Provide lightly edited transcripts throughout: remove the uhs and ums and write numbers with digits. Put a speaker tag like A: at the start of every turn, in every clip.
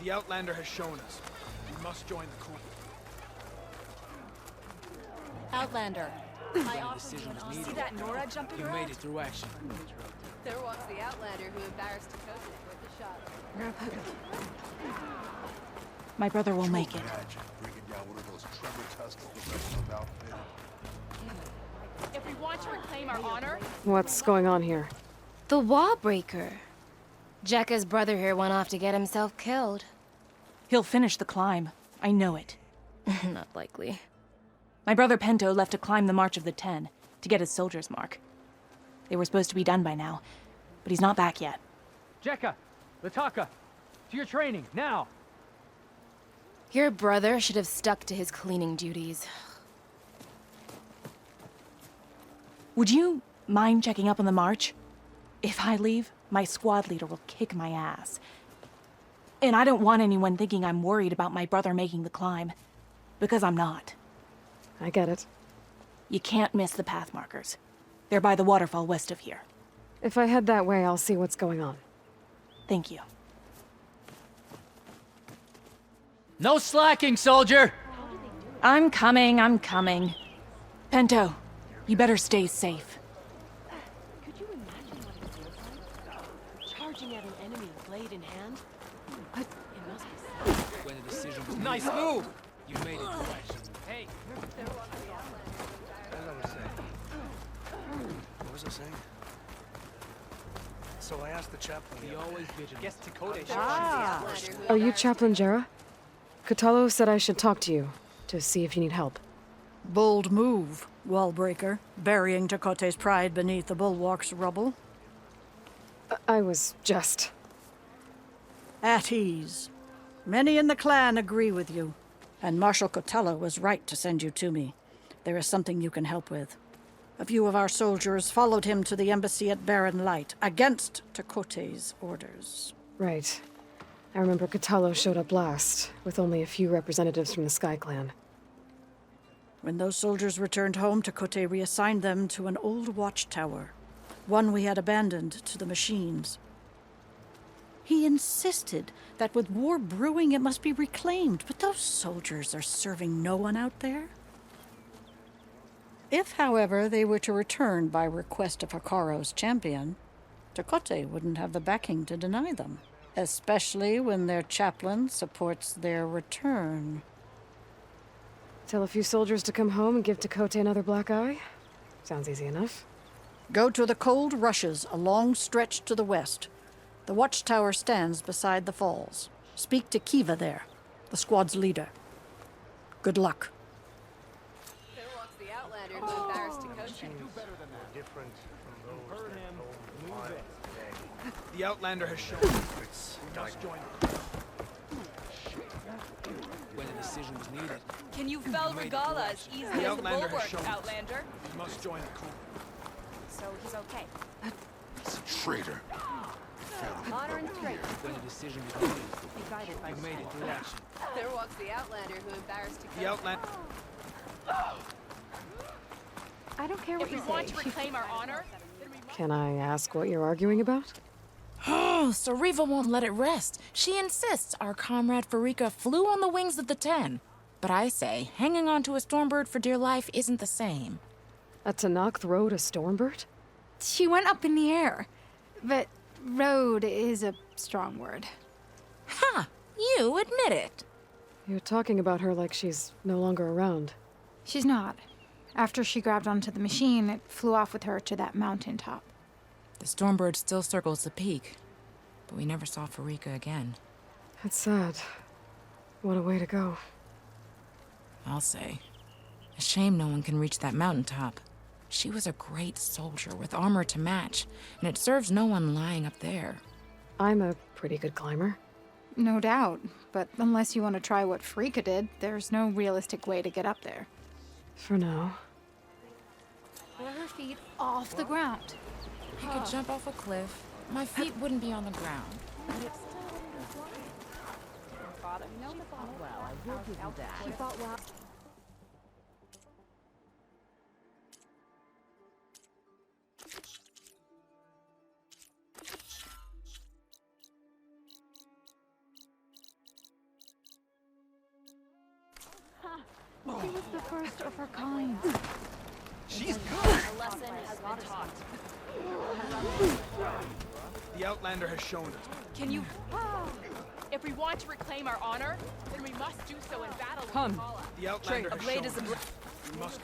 A: The Outlander has shown us. We must join the coup.
B: Outlander. I offer
A: decision
B: you
A: was
B: an
A: needed.
B: See that Nora jumping
A: You
B: around?
A: made it through action.
C: There walks the Outlander who embarrassed Dakota with the shot.
D: My brother will make it.
E: Bringing down one of those tremor tusks professional outfit.
B: If we want to reclaim our honor...
F: What's going on here?
G: The Wallbreaker. Jekka's brother here went off to get himself killed.
D: He'll finish the climb. I know it.
G: Not likely.
D: My brother Pento left to climb the March of the Ten, to get his soldier's mark. They were supposed to be done by now, but he's not back yet.
H: Jekka! Lataka! To your training, now!
G: Your brother should have stuck to his cleaning duties.
D: Would you mind checking up on the march? If I leave, my squad leader will kick my ass. And I don't want anyone thinking I'm worried about my brother making the climb. Because I'm not.
F: I get it.
D: You can't miss the path markers. They're by the waterfall west of here.
F: If I head that way, I'll see what's going on.
D: Thank you.
H: No slacking, soldier!
D: I'm coming. Pento, you better stay safe.
C: Could you imagine what it feels like? Charging at an enemy, blade in hand? It must be
A: When the decision was
H: Nice
A: needed,
H: move!
A: you made it through action.
H: Hey!
E: As I was saying. What was I saying? So I asked the chaplain.
A: Be always vigilant.
H: Guess Dakota
F: Are you Chaplain Jera? Katalo said I should talk to you, to see if you need help.
I: Bold move, Wallbreaker, burying Takote's pride beneath the bulwark's rubble.
F: I was just...
I: At ease. Many in the clan agree with you, and Marshal Cotello was right to send you to me. There is something you can help with. A few of our soldiers followed him to the embassy at Barren Light, against Takote's orders.
F: Right. I remember Katalo showed up last, with only a few representatives from the Sky Clan.
I: When those soldiers returned home, Takote reassigned them to an old watchtower, one we had abandoned to the machines. He insisted that with war brewing it must be reclaimed, but those soldiers are serving no one out there. If, however, they were to return by request of Hikaro's champion, Takote wouldn't have the backing to deny them, especially when their chaplain supports their return.
F: Tell a few soldiers to come home and give Takote another black eye? Sounds easy enough.
I: Go to the cold rushes, a long stretch to the west. The watchtower stands beside the falls. Speak to Kiva there, the squad's leader. Good luck.
C: There walks the Outlander who embarrassed Dakota.
E: Different from those that told today.
A: The Outlander has shown us. We must join the coup. When a decision was needed,
B: Can you fell Regala as easily as the
A: Outlander has
B: bulwark,
A: shown us.
B: Outlander?
A: we must join the coup.
B: So he's okay.
E: He's a traitor.
C: Honor and strength.
A: When a decision was needed,
C: Be guided by
A: you made it through action.
C: There walks the Outlander who embarrassed Dakota.
A: The Outlander...
F: I don't care
B: If we want to reclaim our honor...
F: Can I ask what you're arguing about?
J: Oh, Sariva won't let it rest. She insists our comrade Farika flew on the wings of the Ten. But I say, hanging on to a Stormbird for dear life isn't the same.
F: A Tanakh rode a Stormbird?
K: She went up in the air. But road is a strong word.
J: Ha! You admit it.
F: You're talking about her like she's no longer around.
K: She's not. After she grabbed onto the machine, it flew off with her to that mountaintop.
J: The Stormbird still circles the peak, but we never saw Farika again.
F: That's sad. What a way to go.
J: I'll say. A shame no one can reach that mountaintop. She was a great soldier with armor to match, and it serves no one lying up there.
F: I'm a pretty good climber.
K: No doubt. But unless you want to try what Frika did, there's no realistic way to get up there.
F: For now.
K: Put her feet off the ground.
J: I could jump off a cliff. My feet wouldn't be on the ground. But it's still
C: Father. No, well, I will give you that. She fought well.
K: first of her kind.
A: She's good.
B: A lesson has been taught.
A: The Outlander has shown us.
B: Can you... If we want to reclaim our honor, then we must do so in battle with
F: Come.
B: Kala.
A: The Outlander has shown us. We must.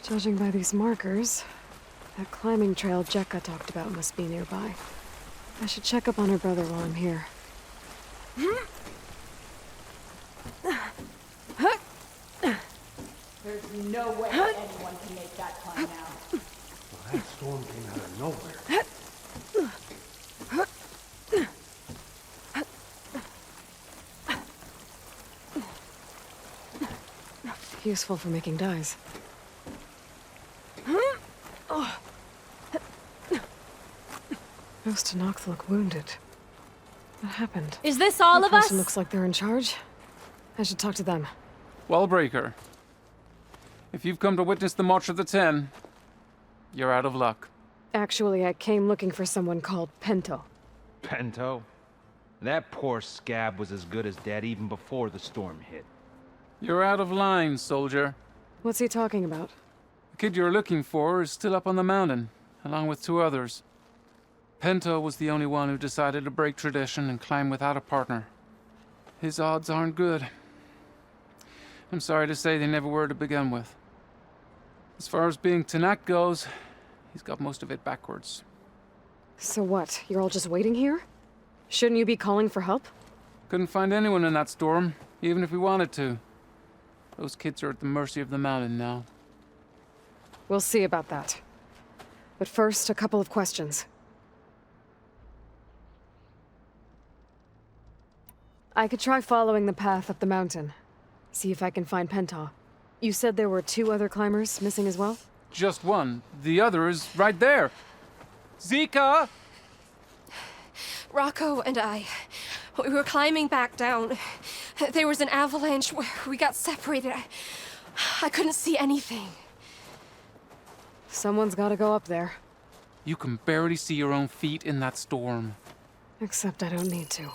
F: Judging by these markers, that climbing trail Jekka talked about must be nearby. I should check up on her brother while I'm here.
B: There's no way anyone can make that climb now.
E: Well, that storm came out of nowhere.
F: Useful for making dyes. Those Tenaks look wounded. What happened?
G: Is this all
F: That
G: of us?
F: person looks like they're in charge. I should talk to them.
L: Wallbreaker, if you've come to witness the March of the Ten, you're out of luck.
F: Actually, I came looking for someone called Pento.
M: Pento? That poor scab was as good as dead even before the storm hit.
L: You're out of line, soldier.
F: What's he talking about?
L: The kid you're looking for is still up on the mountain, along with 2 others. Pento was the only one who decided to break tradition and climb without a partner. His odds aren't good. I'm sorry to say they never were to begin with. As far as being Tenak goes, he's got most of it backwards.
F: So what? You're all just waiting here? Shouldn't you be calling for help?
L: Couldn't find anyone in that storm, even if we wanted to. Those kids are at the mercy of the mountain now.
F: We'll see about that. But first, a couple of questions. I could try following the path up the mountain. See if I can find Penta. You said there were 2 other climbers missing as well?
L: Just one. The other is right there. Zika!
N: Rocco and I, we were climbing back down. There was an avalanche. We got separated. I couldn't see anything.
F: Someone's gotta go up there.
L: You can barely see your own feet in that storm.
F: Except I don't need to.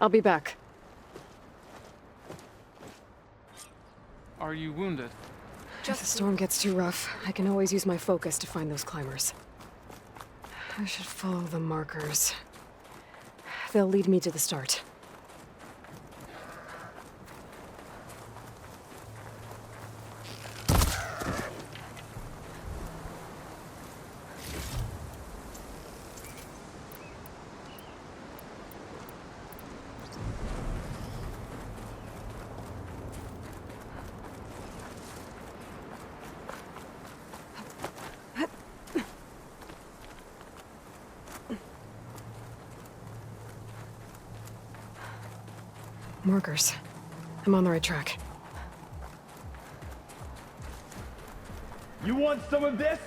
F: I'll be back.
L: Are you wounded?
F: If the storm gets too rough, I can always use my focus to find those climbers. I should follow the markers. They'll lead me to the start. Markers. I'm on the right track.
M: You want some of this?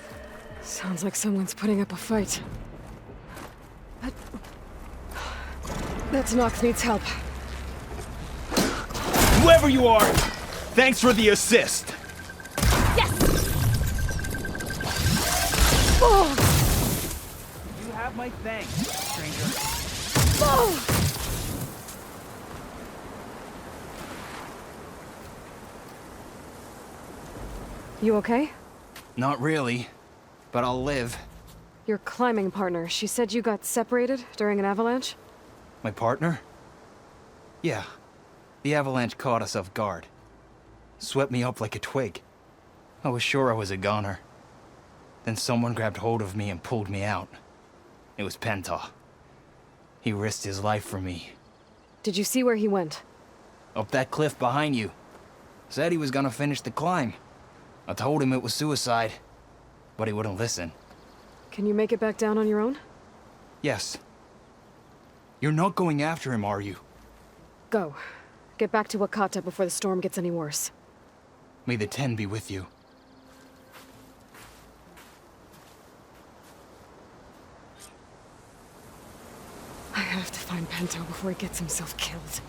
F: Sounds like someone's putting up a fight. That Tenok needs help.
M: Whoever you are, thanks for the assist.
B: Yes!
H: You have my thanks, stranger.
F: You okay?
O: Not really, but I'll live.
F: Your climbing partner, she said you got separated during an avalanche?
O: My partner? Yeah. The avalanche caught us off guard. Swept me up like a twig. I was sure I was a goner. Then someone grabbed hold of me and pulled me out. It was Penta. He risked his life for me.
F: Did you see where he went?
O: Up that cliff behind you. Said he was gonna finish the climb. I told him it was suicide, but he wouldn't listen.
F: Can you make it back down on your own?
O: Yes. You're not going after him, are you?
F: Go. Get back to Wakata before the storm gets any worse.
O: May the Ten be with you.
F: I have to find Pento before he gets himself killed.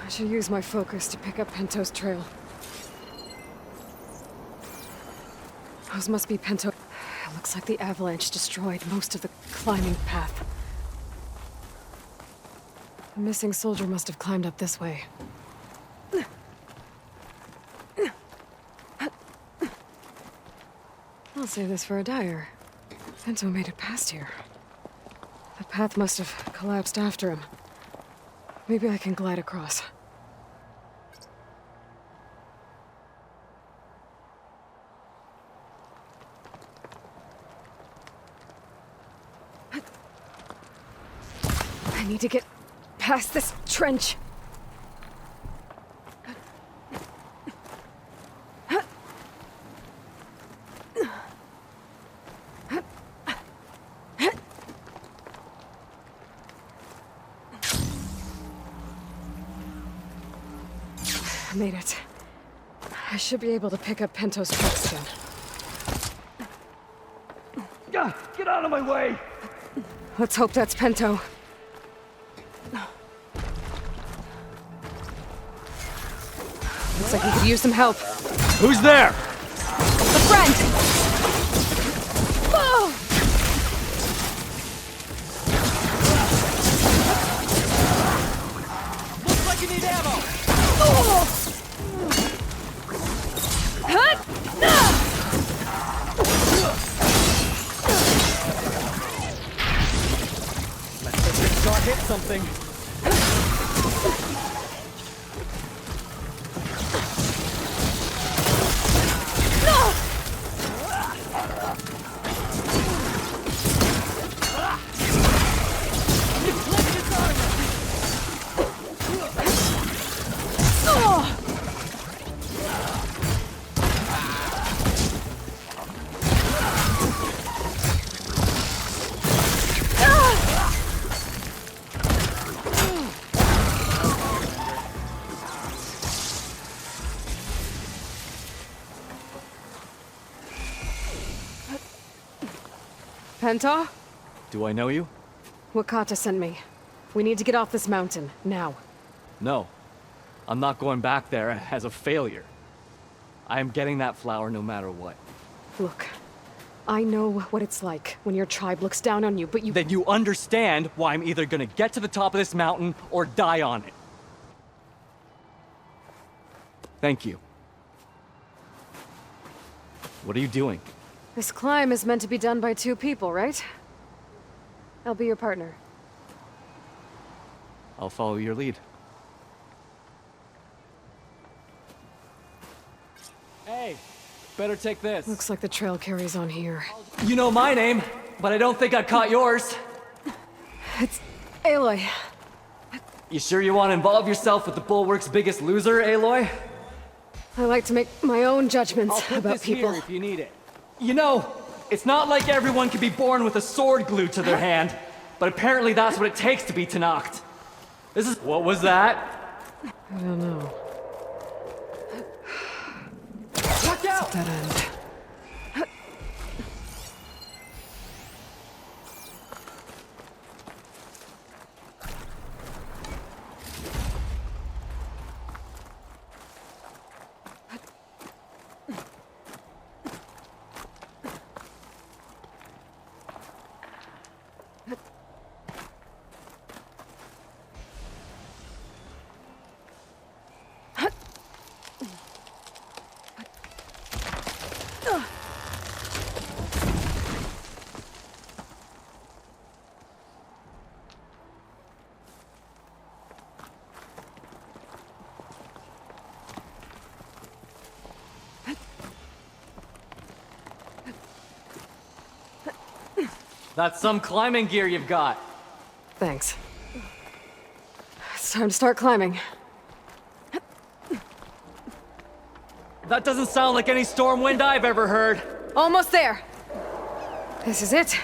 F: I should use my focus to pick up Pento's trail. Those must be Pento. It looks like the avalanche destroyed most of the climbing path. The missing soldier must have climbed up this way. I'll save this for a dyer. Pento made it past here. The path must have collapsed after him. Maybe I can glide across. I need to get past this trench. Made it. I should be able to pick up Pento's tracks again.
H: Get out of my way!
F: Let's hope that's Pento. Looks like he could use some help.
H: Who's there?
F: A friend! Oh!
H: Looks like you need ammo!
F: Oh!
H: Let's hope this shot hit something.
F: Penta?
P: Do I know you?
F: Wakata sent me. We need to get off this mountain, now.
P: No. I'm not going back there as a failure. I am getting that flower no matter what.
F: Look, I know what it's like when your tribe looks down on you, but you—
P: Then you understand why I'm either gonna get to the top of this mountain or die on it. Thank you. What are you doing?
F: This climb is meant to be done by two people, right? I'll be your partner.
P: I'll follow your lead. Hey, better take this.
F: Looks like the trail carries on here.
P: You know my name, but I don't think I caught yours.
F: It's Aloy.
P: You sure you want to involve yourself with the Bulwark's biggest loser, Aloy?
F: I like to make my own judgments
P: I'll put
F: about
P: this
F: people.
P: here if you need it. You know, it's not like everyone can be born with a sword glued to their hand, but apparently that's what it takes to be Tanacht. This is... What was that?
F: I don't know.
P: Watch out!
F: It's a dead end.
P: That's some climbing gear you've got.
F: Thanks. It's time to start climbing.
P: That doesn't sound like any storm wind I've ever heard.
F: Almost there. This is it.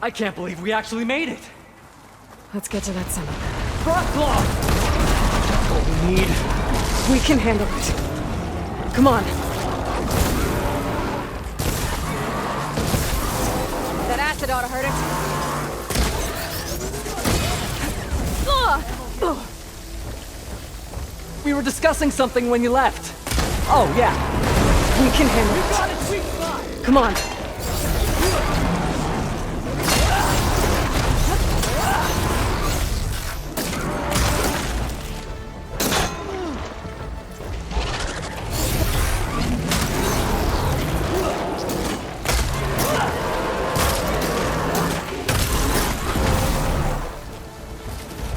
P: I can't believe we actually made it.
F: Let's get to that summit.
P: Frostclaw! That's what we need.
F: We can handle it. Come on.
C: That acid ought to hurt it.
P: We were discussing something when you left. Oh, yeah.
F: We can handle it. Come on.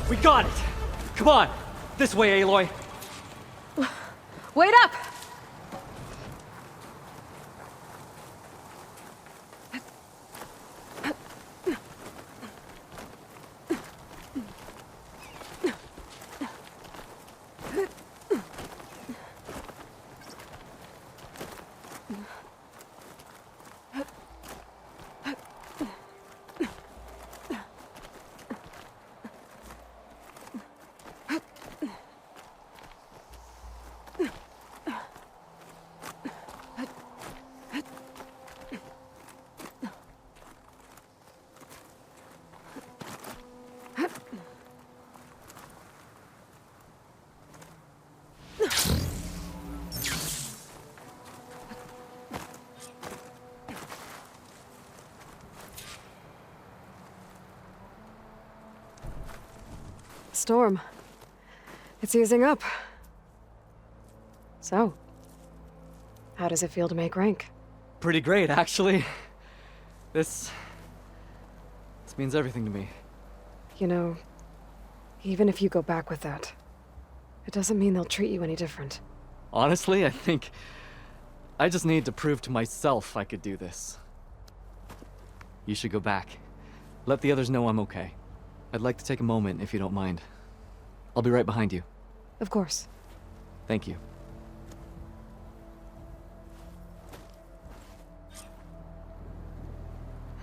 P: We got it! Come on! This way, Aloy!
F: Wait up! Storm. It's easing up. So, how does it feel to make rank?
P: Pretty great, actually. This means everything to me.
F: You know, even if you go back with that, it doesn't mean they'll treat you any different.
P: Honestly, I think I just need to prove to myself I could do this. You should go back. Let the others know I'm okay. I'd like to take a moment, if you don't mind. I'll be right behind you.
F: Of course.
P: Thank you.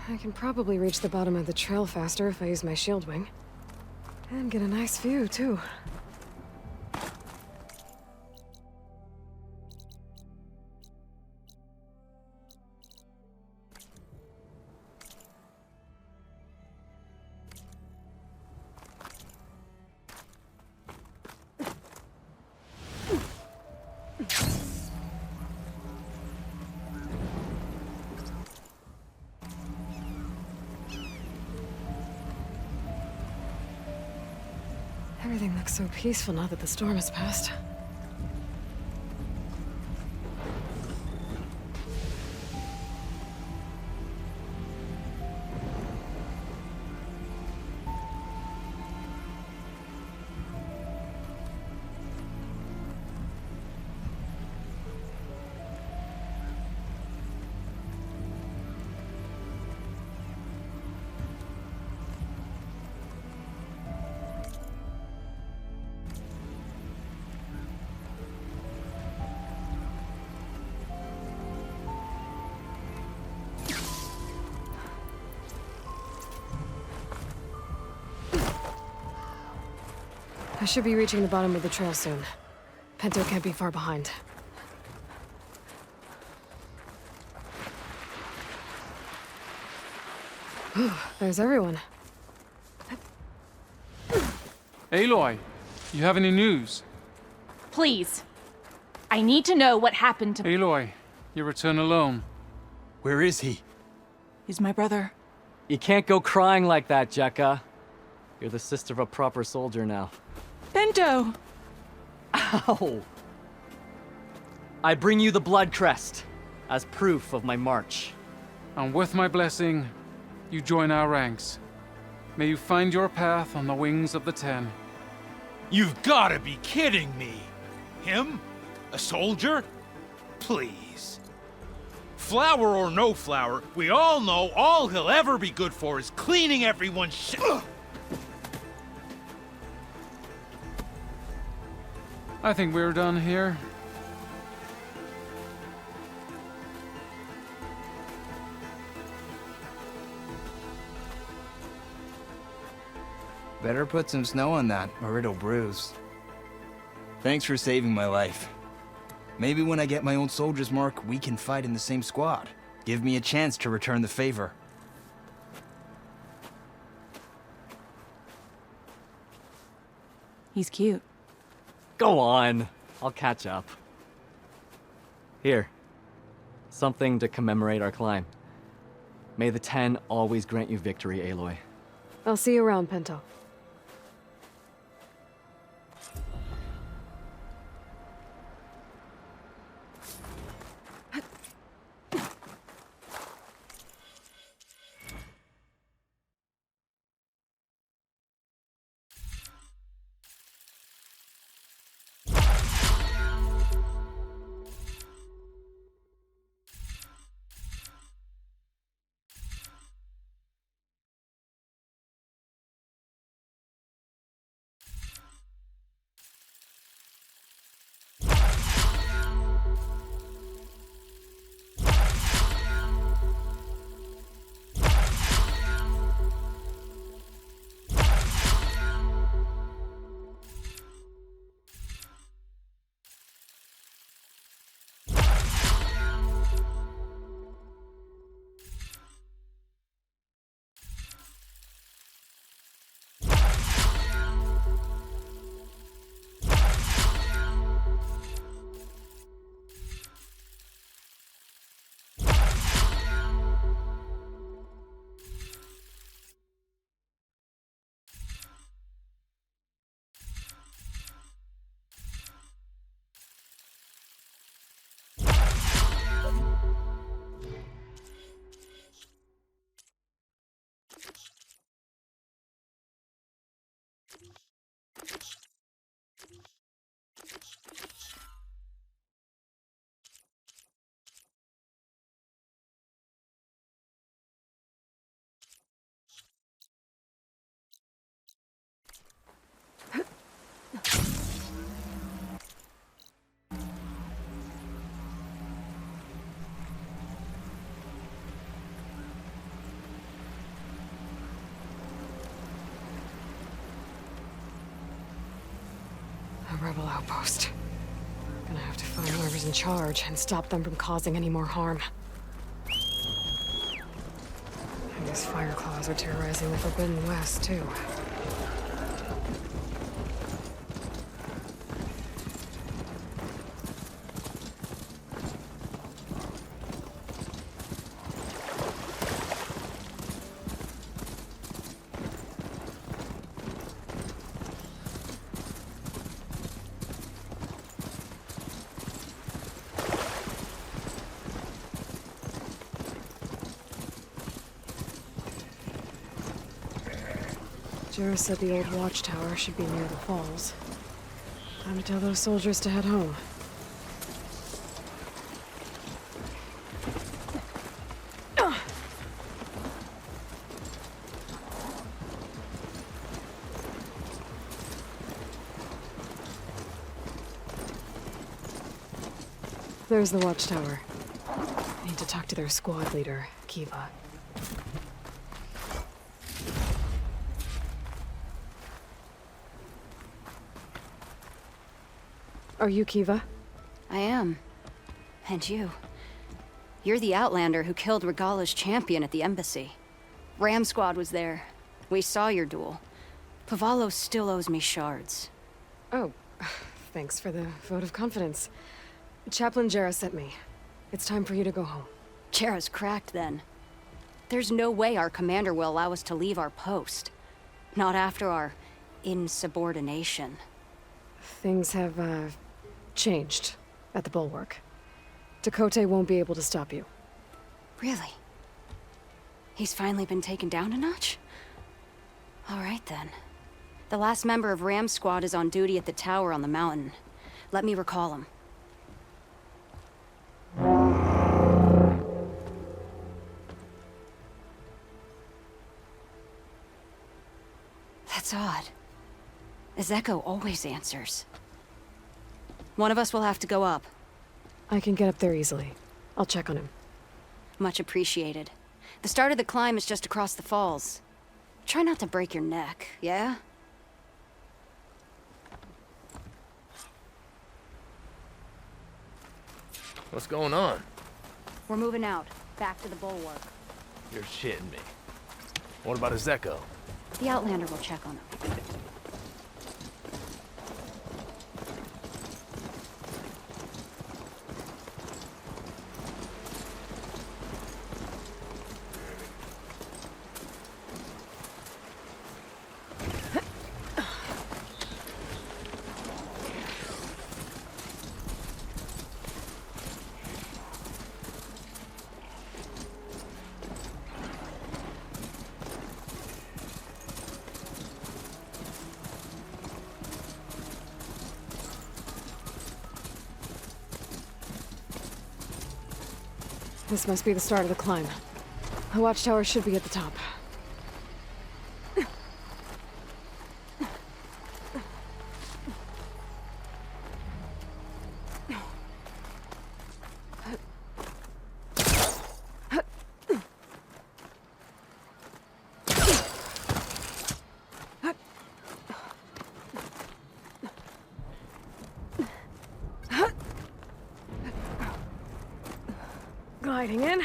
F: I can probably reach the bottom of the trail faster if I use my shield wing. And get a nice view, too. Everything looks so peaceful now that the storm has passed. I should be reaching the bottom of the trail soon. Pinto can't be far behind. There's everyone.
L: Aloy, you have any news?
D: Please. I need to know what happened to...
L: Aloy, you return alone.
O: Where is he?
D: He's my brother.
P: You can't go crying like that, Jekka. You're the sister of a proper soldier now.
D: Pinto!
P: Ow! I bring you the blood crest as proof of my march.
L: And with my blessing, you join our ranks. May you find your path on the wings of the Ten.
Q: You've gotta be kidding me! Him? A soldier? Please. Flower or no flower, we all know all he'll ever be good for is cleaning everyone's shit.
L: I think we're done here.
O: Better put some snow on that, or it'll bruise. Thanks for saving my life. Maybe when I get my own soldier's mark, we can fight in the same squad. Give me a chance to return the favor.
D: He's cute.
P: Go on. I'll catch up. Here. Something to commemorate our climb. May the Ten always grant you victory, Aloy.
F: I'll see you around, Pinto. Rebel outpost. Gonna have to find whoever's in charge and stop them from causing any more harm. And these Fireclaws are terrorizing the Forbidden West, too. Jura said the old watchtower should be near the falls. Time to tell those soldiers to head home. There's the watchtower. I need to talk to their squad leader, Kiva. Are you Kiva?
R: I am. And you. You're the Outlander who killed Regala's champion at the embassy. Ram Squad was there. We saw your duel. Pavalo still owes me shards.
F: Oh, thanks for the vote of confidence. Chaplain Jera sent me. It's time for you to go home.
R: Jera's cracked then. There's no way our commander will allow us to leave our post. Not after our insubordination.
F: Things have, changed at the Bulwark. Tekote won't be able to stop you.
R: Really? He's finally been taken down a notch? All right then. The last member of Ram Squad is on duty at the tower on the mountain. Let me recall him. That's odd. Ezeko always answers. One of us will have to go up.
F: I can get up there easily. I'll check on him.
R: Much appreciated. The start of the climb is just across the falls. Try not to break your neck, yeah?
A: What's going on?
R: We're moving out, back to the bulwark.
A: You're shitting me. What about Ezeko?
R: The Outlander will check on him.
F: This must be the start of the climb. The watchtower should be at the top. Gliding in.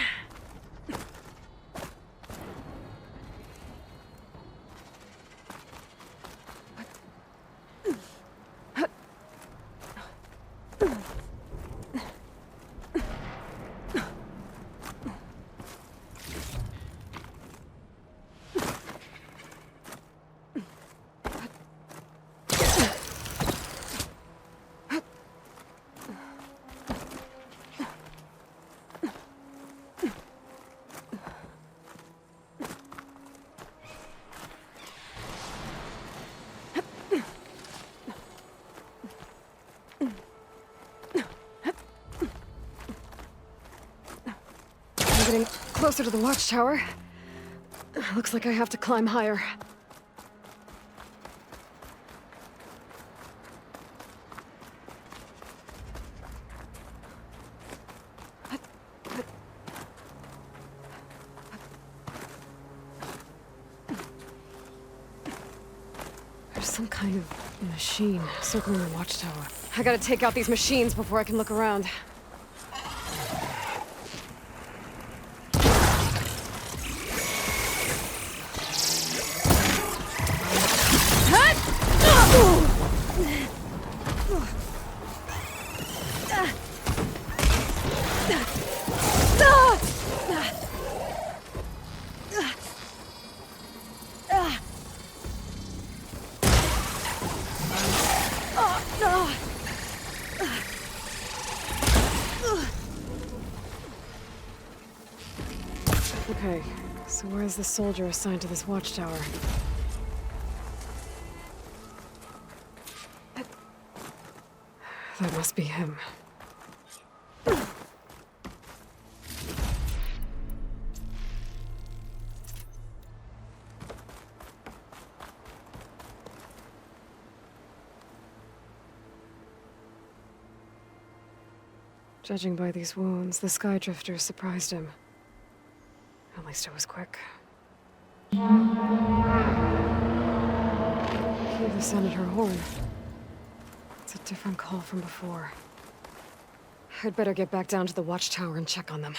F: I'm getting closer to the watchtower. Looks like I have to climb higher. There's some kind of machine circling the watchtower. I gotta take out these machines before I can look around. Okay, so where's the soldier assigned to this watchtower? That must be him. Judging by these wounds, the Skydrifter surprised him. At least it was quick. Kiva sounded her horn. It's It's a different call from before. I'd better get back down to the watchtower and check on them.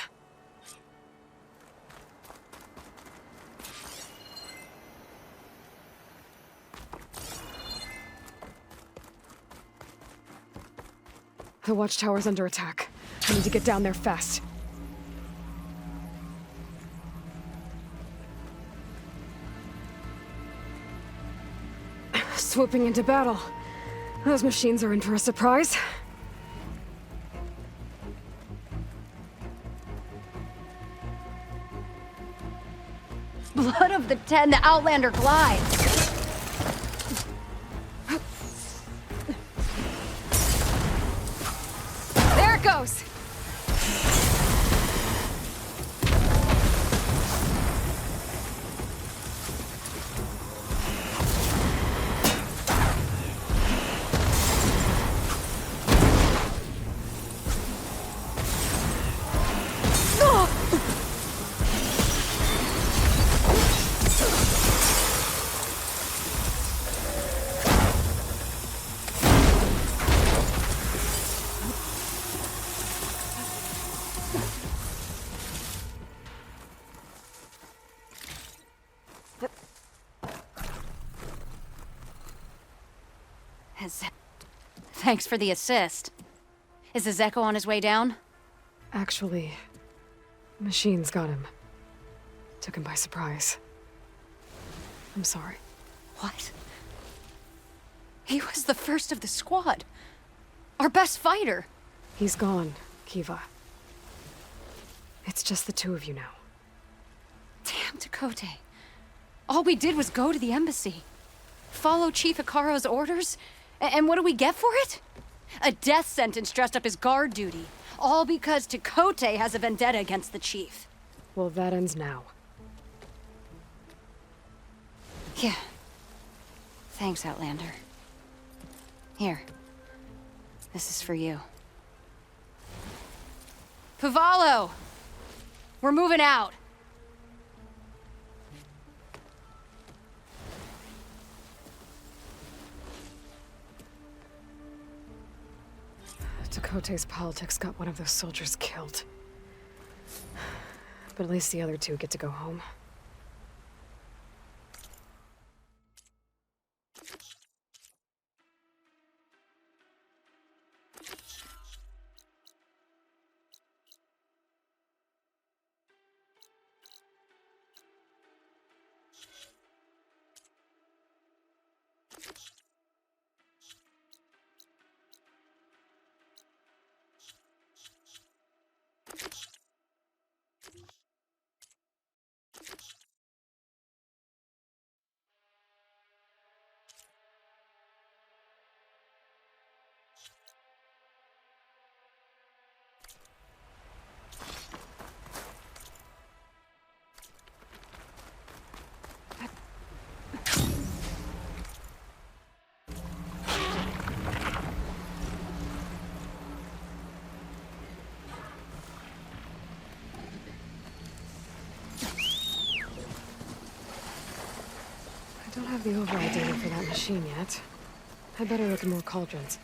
F: The watchtower's under attack. I need to get down there fast. Swooping into battle. Those machines are in for a surprise.
R: Blood of the Ten, the Outlander glides.
F: There it goes!
R: Thanks for the assist. Is the Zeko on his way down?
F: Actually, machines got him. Took him by surprise. I'm sorry.
R: What? He was the first of the squad. Our best fighter.
F: He's gone, Kiva. It's just the two of you now.
R: Damn Tekote. All we did was go to the embassy. Follow Chief Ikaro's orders? And what do we get for it? A death sentence dressed up as guard duty. All because Tekote has a vendetta against the chief.
F: Well, that ends now.
R: Yeah. Thanks, Outlander. Here. This is for you. Pavalo! We're moving out.
F: Tekote's politics got one of those soldiers killed. But at least the other two get to go home. I don't have the override data for that machine yet. I better look at more cauldrons.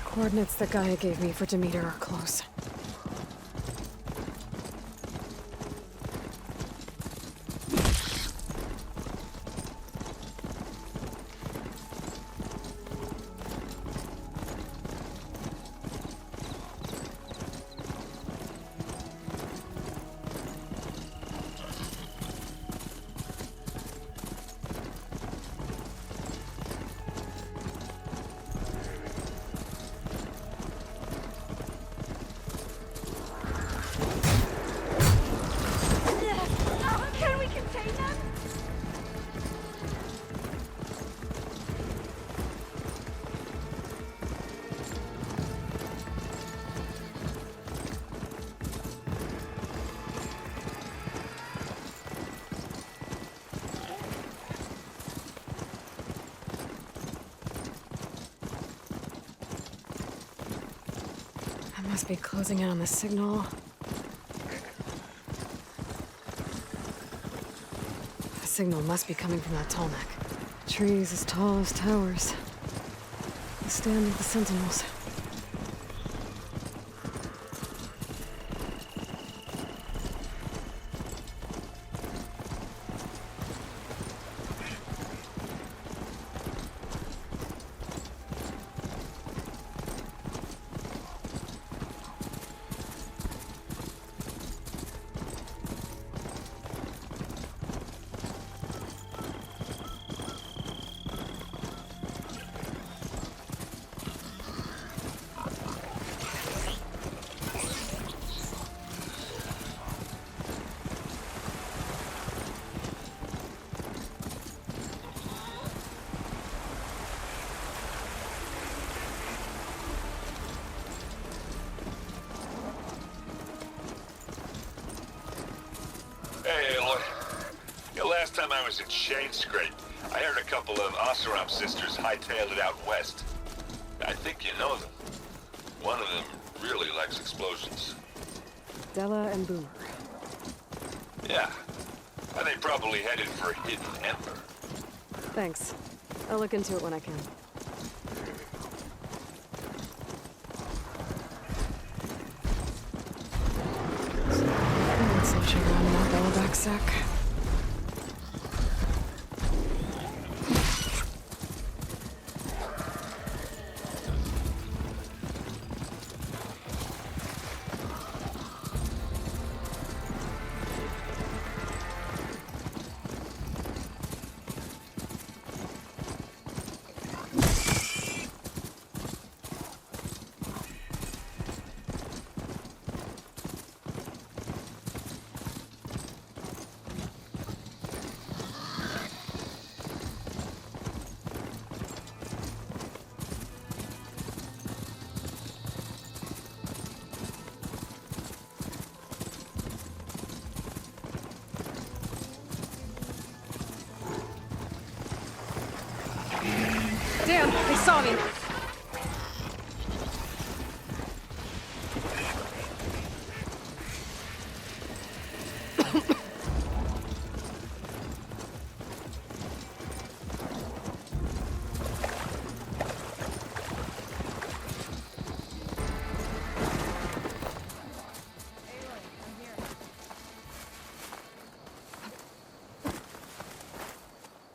F: Coordinates that Gaia gave me for Demeter are close. must be closing in on the signal. The signal must be coming from that tall neck. Trees as tall as towers. The stand of the sentinels.
S: Hey, Aloy. Yeah, last time I was in Shane Scrape, I heard a couple of Oseram sisters hightailed it out west. I think you know them. One of them really likes explosions.
F: Della and Boomer.
S: Yeah. And they probably headed for Hidden Ember.
F: Thanks. I'll look into it when I can. Searching around in that bellow-back sack. Damn, they saw me.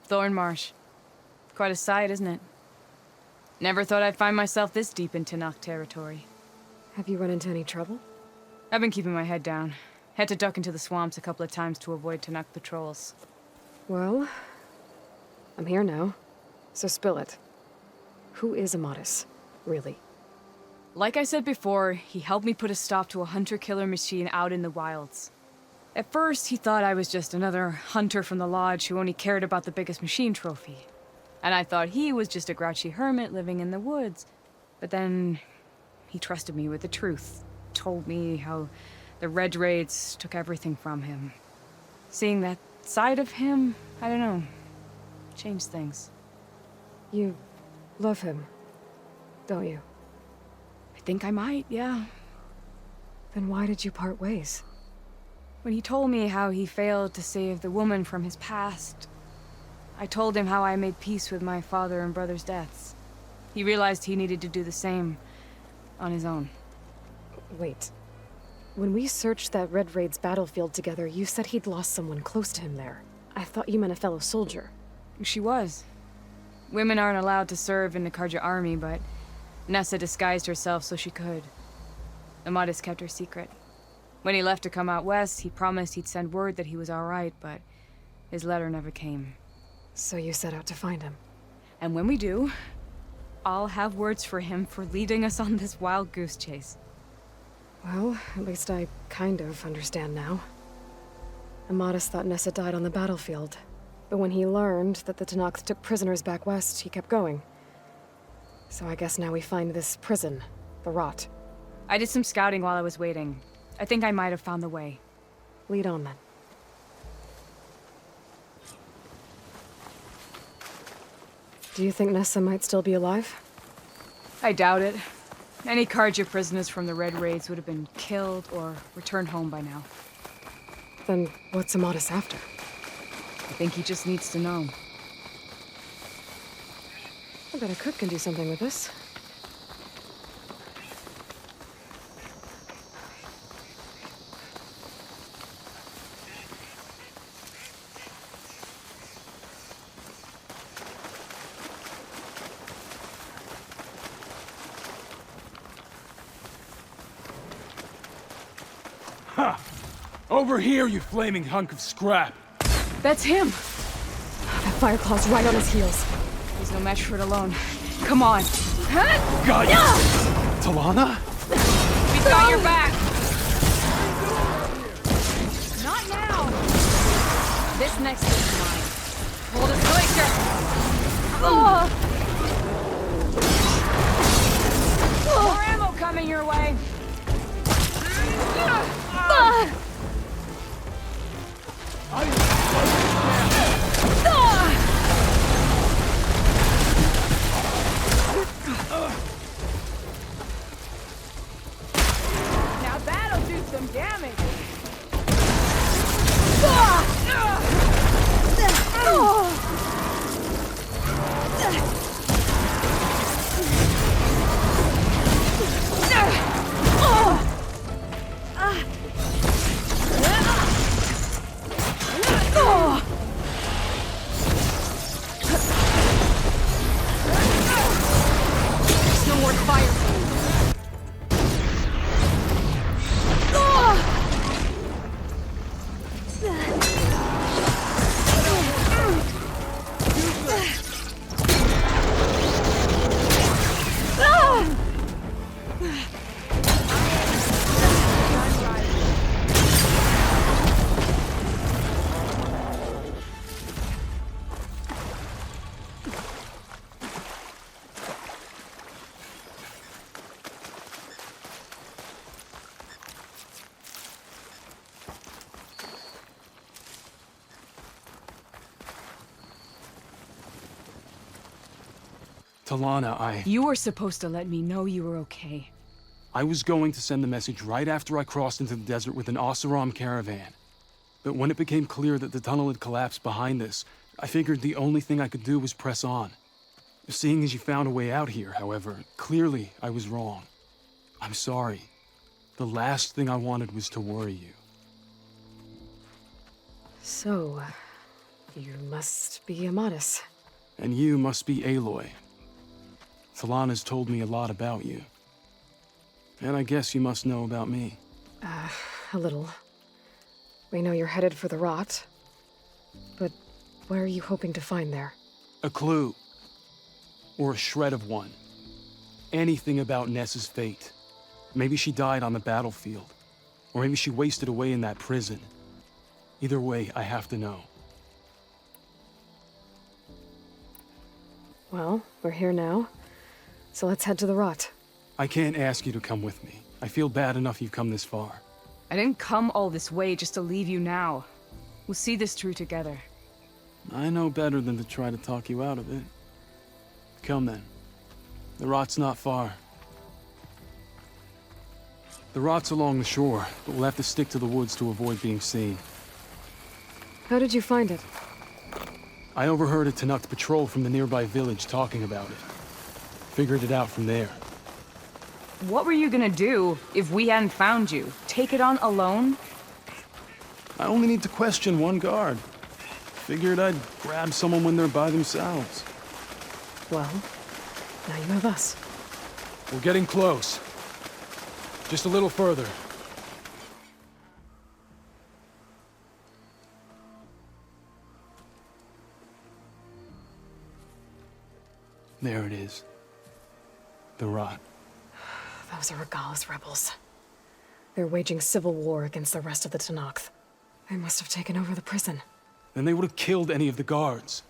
T: Thornmarsh. Quite a sight, isn't it? Never thought I'd find myself this deep into Nock territory.
F: Have you run into any trouble?
T: I've been keeping my head down. Had to duck into the swamps a couple of times to avoid Tanakh patrols.
F: Well, I'm here now, so spill it. Who is Amatis, really?
T: Like I said before, he helped me put a stop to a hunter-killer machine out in the wilds. At first, he thought I was just another hunter from the lodge who only cared about the biggest machine trophy. And I thought he was just a grouchy hermit living in the woods. But then he trusted me with the truth. Told me how the Red Raids took everything from him. Seeing that side of him, I don't know, changed things.
F: You love him, don't you?
T: I think I might, yeah.
F: Then why did you part ways?
T: When he told me how he failed to save the woman from his past, I told him how I made peace with my father and brother's deaths. He realized he needed to do the same on his own.
F: Wait. When we searched that Red Raid's battlefield together, you said he'd lost someone close to him there. I thought you meant a fellow soldier.
T: She was. Women aren't allowed to serve in the Karja army, but Nessa disguised herself so she could. Amatis kept her secret. When he left to come out west, he promised he'd send word that he was all right, but his letter never came.
F: So you set out to find him?
T: And when we do, I'll have words for him for leading us on this wild goose chase.
F: Well, at least I kind of understand now. Amatis thought Nessa died on the battlefield, but when he learned that the Tanakh took prisoners back west, he kept going. So I guess now we find this prison, the Rot.
T: I did some scouting while I was waiting. I think I might have found the way.
F: Lead on, then. Do you think Nessa might still be alive?
T: I doubt it. Any Carja prisoners from the Red Raids would have been killed or returned home by now.
F: Then what's Amatis after?
T: I think he just needs to know.
F: I bet a cook can do something with this.
L: Ha! Over here, you flaming hunk of scrap!
T: That's him!
F: That Fireclaw's right on his heels.
T: He's no match for it alone. Come on.
L: Got you! Talana?
T: He's got your back! Not now! This next is mine. Hold his glacier! More ammo coming your way! Now that'll do some damage!
L: Talana,
T: You were supposed to let me know you were okay.
L: I was going to send the message right after I crossed into the desert with an Oseram caravan. But when it became clear that the tunnel had collapsed behind us, I figured the only thing I could do was press on. Seeing as you found a way out here, however, clearly I was wrong. I'm sorry. The last thing I wanted was to worry you.
F: So, you must be Amatis.
L: And you must be Aloy. Talana's told me a lot about you. And I guess you must know about me.
F: A little. We know you're headed for the rot. But what are you hoping to find there?
L: A clue. Or a shred of one. Anything about Ness's fate. Maybe she died on the battlefield. Or maybe she wasted away in that prison. Either way, I have to know.
F: Well, we're here now. So let's head to the rot.
L: I can't ask you to come with me. I feel bad enough you've come this far.
T: I didn't come all this way just to leave you now. We'll see this through together.
L: I know better than to try to talk you out of it. Come then. The rot's not far. The rot's along the shore, but we'll have to stick to the woods to avoid being seen.
F: How did you find it?
L: I overheard a Tenakth patrol from the nearby village talking about it. Figured it out from there.
T: What were you gonna do if we hadn't found you? Take it on alone?
L: I only need to question one guard. Figured I'd grab someone when they're by themselves.
F: Well, now you have us.
L: We're getting close. Just a little further. There it is. The rot.
F: Those are Regalla's rebels. They're waging civil war against the rest of the Tenakth. They must have taken over the prison.
L: Then they would have killed any of the guards.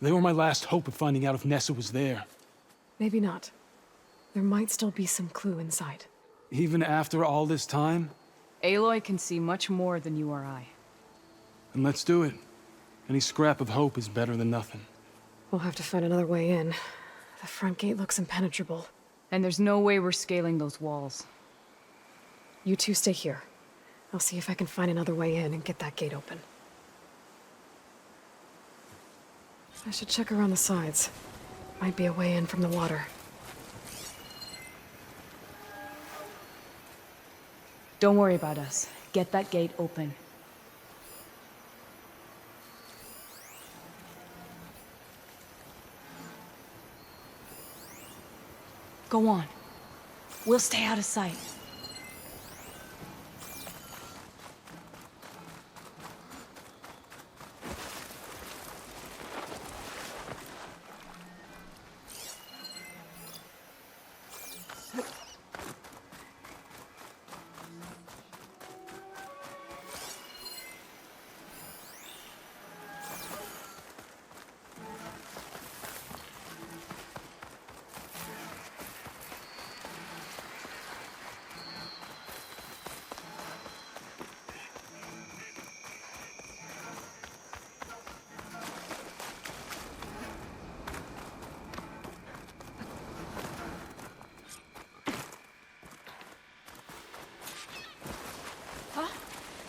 L: They were my last hope of finding out if Nessa was there.
F: Maybe not. There might still be some clue inside.
L: Even after all this time?
T: Aloy can see much more than you or I.
L: And let's do it. Any scrap of hope is better than nothing.
F: We'll have to find another way in. The front gate looks impenetrable.
T: And there's no way we're scaling those walls.
F: You two stay here. I'll see if I can find another way in and get that gate open. I should check around the sides. Might be a way in from the water.
T: Don't worry about us. Get that gate open. Go on. We'll stay out of sight.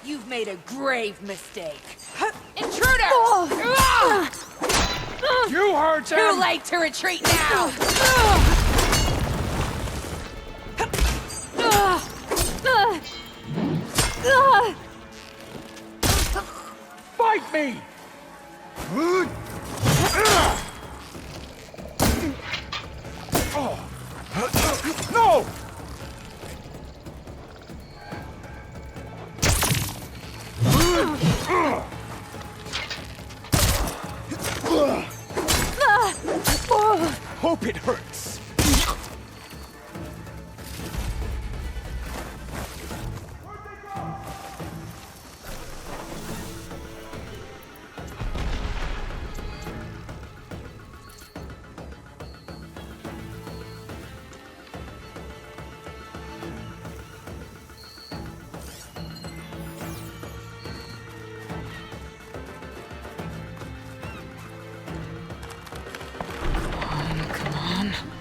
U: You've made a grave mistake.
B: Intruder!
L: You heard him!
U: Too late to retreat now!
L: Fight me! No! Hope it hurts.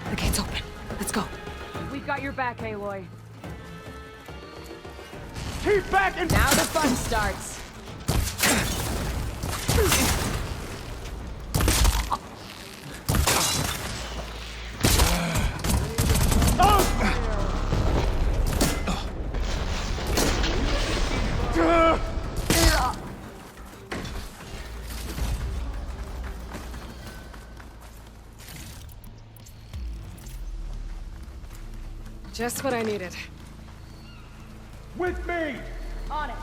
F: The gate's open. Let's go.
T: We've got your back, Aloy.
L: Keep back and
T: now the fun starts.
F: Just what I needed.
L: With me!
B: On it.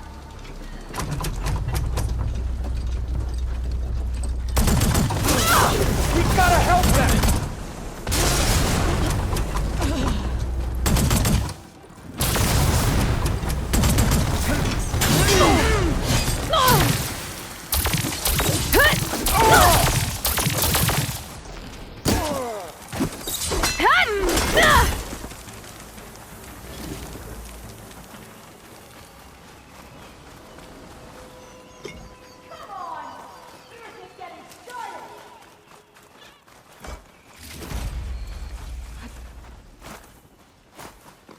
L: We gotta help them!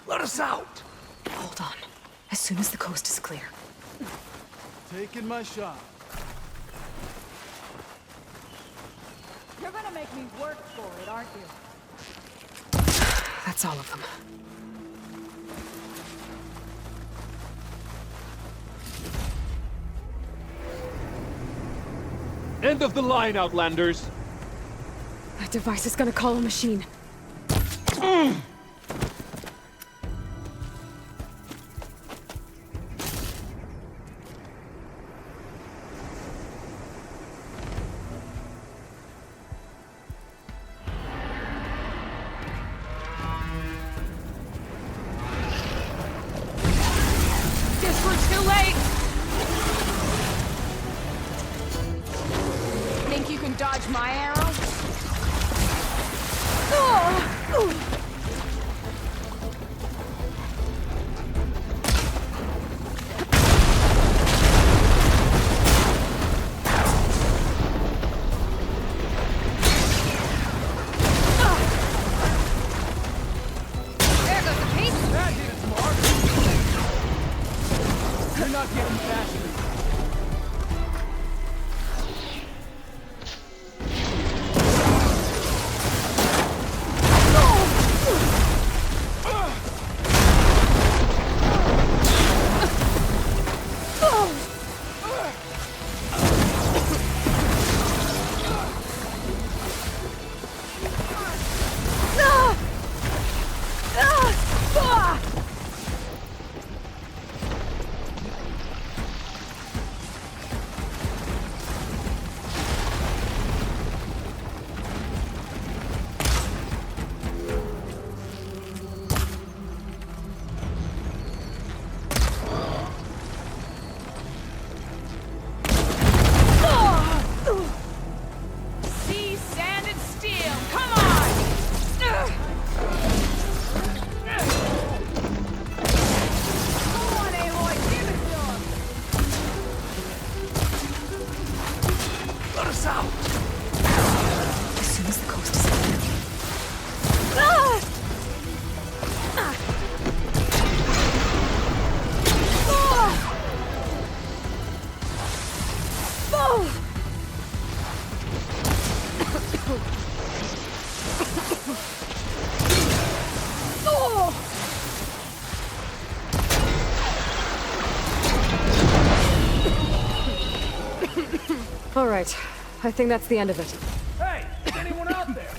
L: Let us out!
F: Hold on. As soon as the coast is clear.
A: Taking my shot.
B: You're gonna make me work for it, aren't you?
F: That's all of them.
L: End of the line, Outlanders!
F: That device is gonna call a machine.
B: Guess we're too late! Think you can dodge my arrow?
F: All right. I think that's the end of it.
H: Hey, is anyone out there?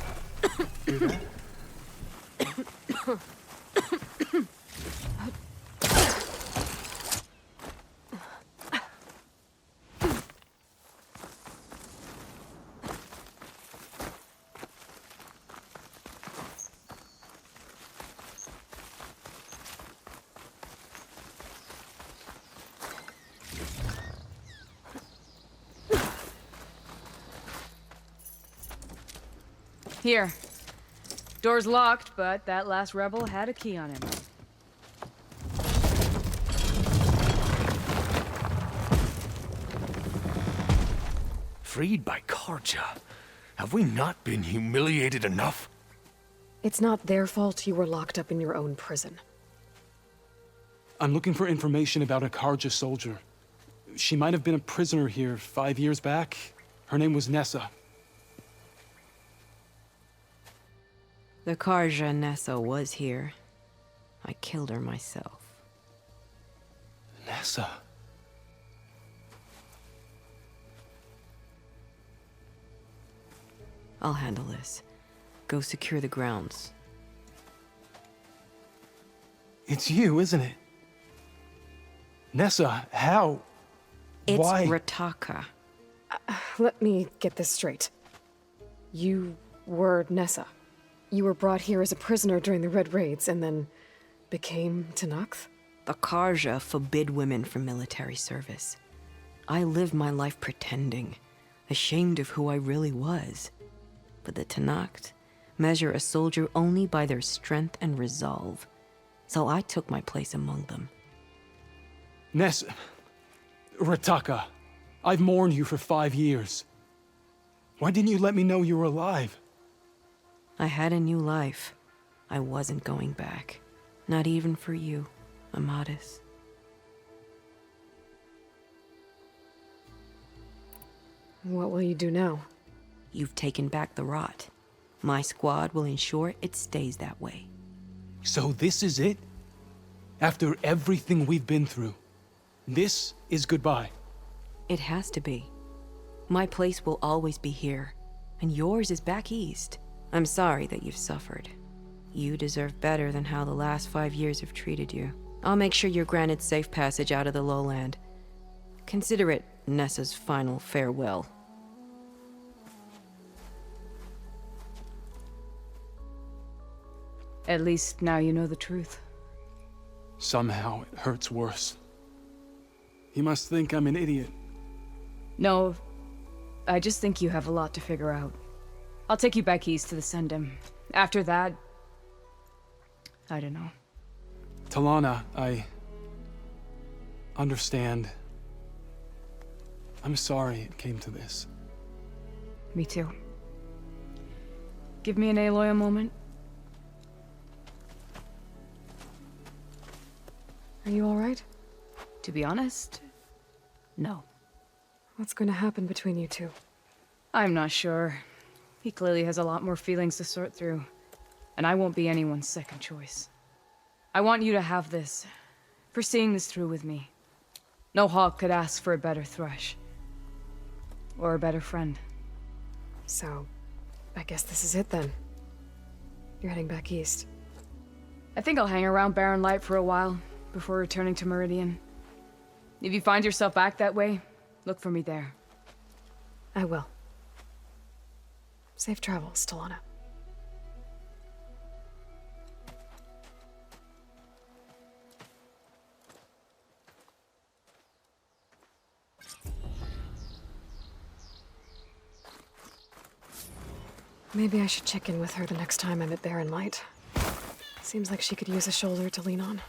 T: Here. Door's locked, but that last rebel had a key on him.
A: Freed by Karja. Have we not been humiliated enough?
F: It's not their fault you were locked up in your own prison.
I: I'm looking for information about a Karja soldier. She might have been a prisoner here 5 years back. Her name was Nessa.
C: The Karja Nessa was here. I killed her myself.
I: Nessa?
C: I'll handle this. Go secure the grounds.
I: It's you, isn't it? Nessa, how?
C: It's
I: Why?
C: Rataka.
F: Let me get this straight. You were Nessa. You were brought here as a prisoner during the Red Raids and then became Tenakth?
C: The Karja forbid women from military service. I lived my life pretending, ashamed of who I really was. But the Tenakth measure a soldier only by their strength and resolve. So I took my place among them.
I: Nessa... Rataka, I've mourned you for 5 years. Why didn't you let me know you were alive?
C: I had a new life. I wasn't going back. Not even for you, Amadis.
F: What will you do now?
C: You've taken back the rot. My squad will ensure it stays that way.
I: So this is it? After everything we've been through, this is goodbye?
C: It has to be. My place will always be here, and yours is back east. I'm sorry that you've suffered. You deserve better than how the last 5 years have treated you. I'll make sure you're granted safe passage out of the lowland. Consider it Nessa's final farewell.
T: At least now you know the truth.
I: Somehow it hurts worse. He must think I'm an idiot.
T: No, I just think you have a lot to figure out. I'll take you back east to the Sundom. After that, I don't know.
I: Talana, I understand. I'm sorry it came to this.
T: Me too. Give me and Aloy a moment.
F: Are you all right?
T: To be honest, no.
F: What's going to happen between you two?
T: I'm not sure. He clearly has a lot more feelings to sort through, and I won't be anyone's second choice. I want you to have this, for seeing this through with me. No hawk could ask for a better thrush. Or a better friend.
F: So, I guess this is it then. You're heading back east.
T: I think I'll hang around Barren Light for a while, before returning to Meridian. If you find yourself back that way, look for me there.
F: I will. Safe travels, Talana. Maybe I should check in with her the next time I'm at Barren Light. Seems like she could use a shoulder to lean on.